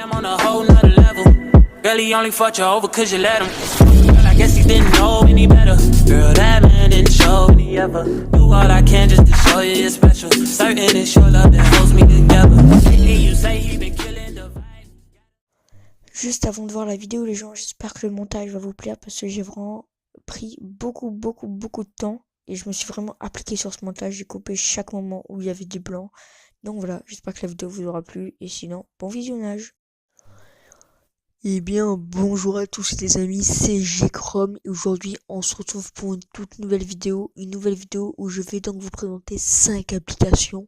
I'm on a whole nother level. Girl, he only fucked you over cause you let him. Girl, I guess he didn't know any better. Girl, that man didn't show me ever. Do all I can just to show you you're special. Certain it's your love that holds me together. And you say he been killing the vibe. Juste avant de voir la vidéo, les gens, j'espère que le montage va vous plaire parce que j'ai vraiment pris beaucoup de temps et je me suis vraiment appliqué sur ce montage. J'ai coupé chaque moment où il y avait des blancs. Donc voilà, j'espère que la vidéo vous aura plu et sinon, bon visionnage. Eh bien, bonjour à tous les amis, c'est Gchrome et aujourd'hui on se retrouve pour une toute nouvelle vidéo. Une nouvelle vidéo où je vais donc vous présenter 5 applications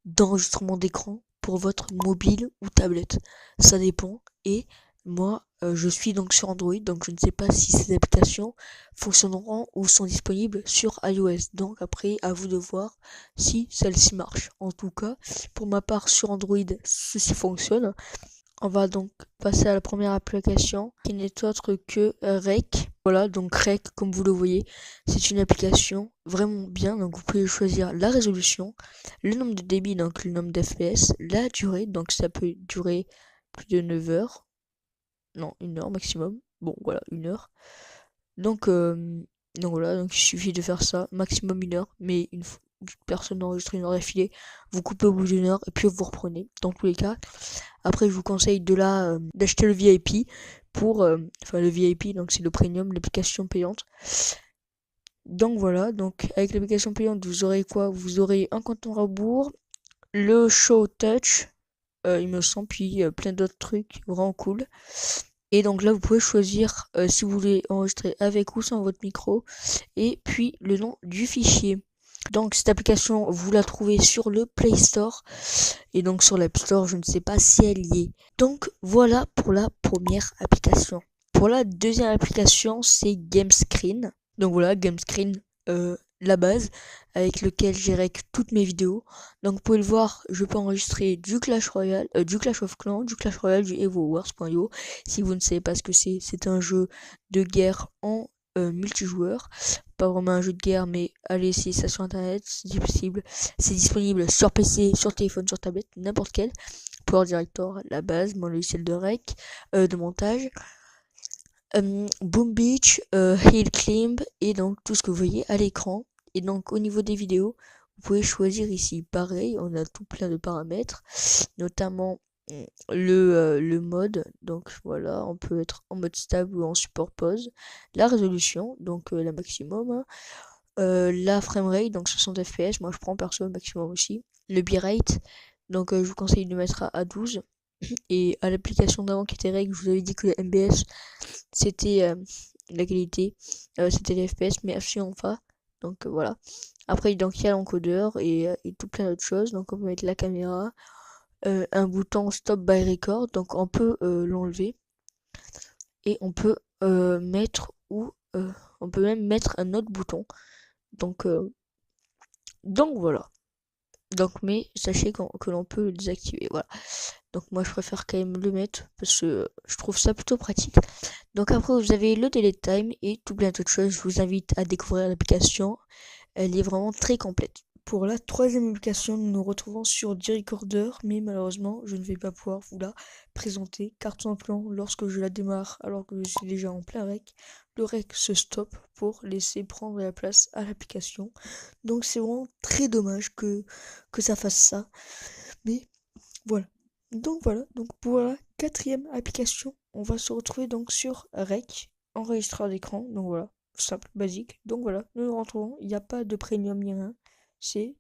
d'enregistrement d'écran pour votre mobile ou tablette. Ça dépend. Et moi, je suis donc sur Android, donc je ne sais pas si ces applications fonctionneront ou sont disponibles sur iOS. Donc après, à vous de voir si celle-ci marche. En tout cas, pour ma part sur Android, ceci fonctionne. On va donc passer à la première application qui n'est autre que Rec. Voilà, donc Rec, comme vous le voyez, c'est une application vraiment bien. Donc vous pouvez choisir la résolution, le nombre de débit, donc le nombre d'FPS, la durée, donc ça peut durer plus de 9 heures. Non, 1 heure maximum. Bon, voilà, 1 heure. Donc voilà, donc il suffit de faire ça, maximum 1 heure, mais une personne enregistre 1 heure d'affilée, vous coupez au bout d'1 heure et puis vous reprenez. Dans tous les cas, après je vous conseille d'acheter le VIP pour, enfin le VIP, donc c'est le premium, l'application payante. Donc voilà, donc avec l'application payante, vous aurez quoi? Vous aurez un compte en rebours, le Show Touch, il me semble, puis plein d'autres trucs vraiment cool. Et donc là, vous pouvez choisir si vous voulez enregistrer avec ou sans votre micro, et puis le nom du fichier. Donc cette application, vous la trouvez sur le Play Store, et donc sur l'App Store, je ne sais pas si elle y est. Donc voilà pour la première application. Pour la deuxième application, c'est GameScreen. Donc voilà, GameScreen, la base avec lequel j'ai rec toutes mes vidéos. Donc vous pouvez le voir, je peux enregistrer du Clash Royale, du Clash of Clans, du Clash Royale, du EvoWars.io. Si vous ne savez pas ce que c'est un jeu de guerre en multijoueur. Pas vraiment un jeu de guerre, mais allez essayer ça sur internet, c'est possible. C'est disponible sur PC, sur téléphone, sur tablette, n'importe quel. Power Director, la base, mon logiciel de rec, de montage. Boom Beach, Hill Climb et donc tout ce que vous voyez à l'écran. Et donc au niveau des vidéos, vous pouvez choisir ici. Pareil, on a tout plein de paramètres, notamment le mode. Donc voilà, on peut être en mode stable ou en support pause. La résolution, donc la maximum. Hein. La framerate, donc 60 fps. Moi je prends perso maximum aussi. Le bitrate, donc je vous conseille de mettre à 12. Et à l'application d'avant qui était règle, je vous avais dit que le MBS c'était la qualité, c'était les FPS, mais absolument pas. Donc voilà. Après, donc il y a l'encodeur et tout plein d'autres choses. Donc on peut mettre la caméra, un bouton stop by record, donc on peut l'enlever et on peut mettre ou on peut même mettre un autre bouton. Donc voilà. Donc mais sachez que l'on peut le désactiver. Voilà. Donc moi je préfère quand même le mettre parce que je trouve ça plutôt pratique. Donc après vous avez le delay time et tout plein d'autres choses. Je vous invite à découvrir l'application. Elle est vraiment très complète. Pour la troisième application, nous nous retrouvons sur D-Recorder, mais malheureusement je ne vais pas pouvoir vous la présenter car tout simplement lorsque je la démarre alors que je suis déjà en plein rec, le rec se stoppe pour laisser prendre la place à l'application. Donc c'est vraiment très dommage que ça fasse ça. Mais voilà. Donc voilà, donc pour la quatrième application, on va se retrouver donc sur Rec, enregistreur d'écran, donc voilà, simple, basique. Donc voilà, nous nous retrouvons, il n'y a pas de premium ni rien,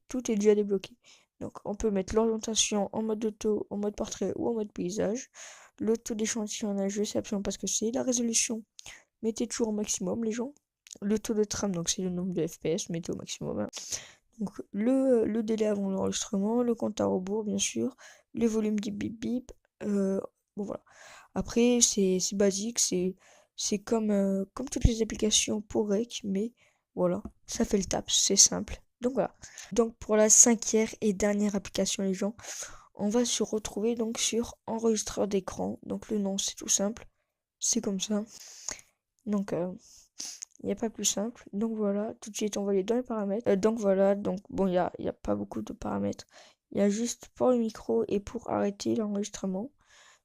tout est déjà débloqué. Donc on peut mettre l'orientation en mode auto, en mode portrait ou en mode paysage. Le taux d'échantillonnage, je sais absolument pas ce que c'est. La résolution, mettez toujours au maximum les gens. Le taux de trame, donc c'est le nombre de FPS, mettez au maximum. Hein. Donc le délai avant l'enregistrement, le compte à rebours bien sûr, les volumes du bip bip, bon voilà. Après c'est basique, c'est comme toutes les applications pour rec, mais voilà, ça fait le taf, c'est simple. Donc voilà. Donc pour la cinquième et dernière application les gens, on va se retrouver donc sur enregistreur d'écran. Donc le nom c'est tout simple, c'est comme ça. Donc il n'y a pas plus simple. Donc voilà, tout de suite on va aller dans les paramètres. Donc voilà, donc bon, il y a pas beaucoup de paramètres. Il y a juste pour le micro et pour arrêter l'enregistrement.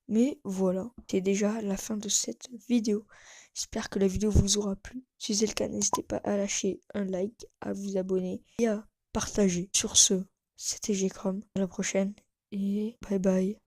Mais voilà, c'est déjà la fin de cette vidéo. J'espère que la vidéo vous aura plu. Si c'est le cas, n'hésitez pas à lâcher un like, à vous abonner et à partager. Sur ce, c'était Gcrom. À la prochaine et bye bye.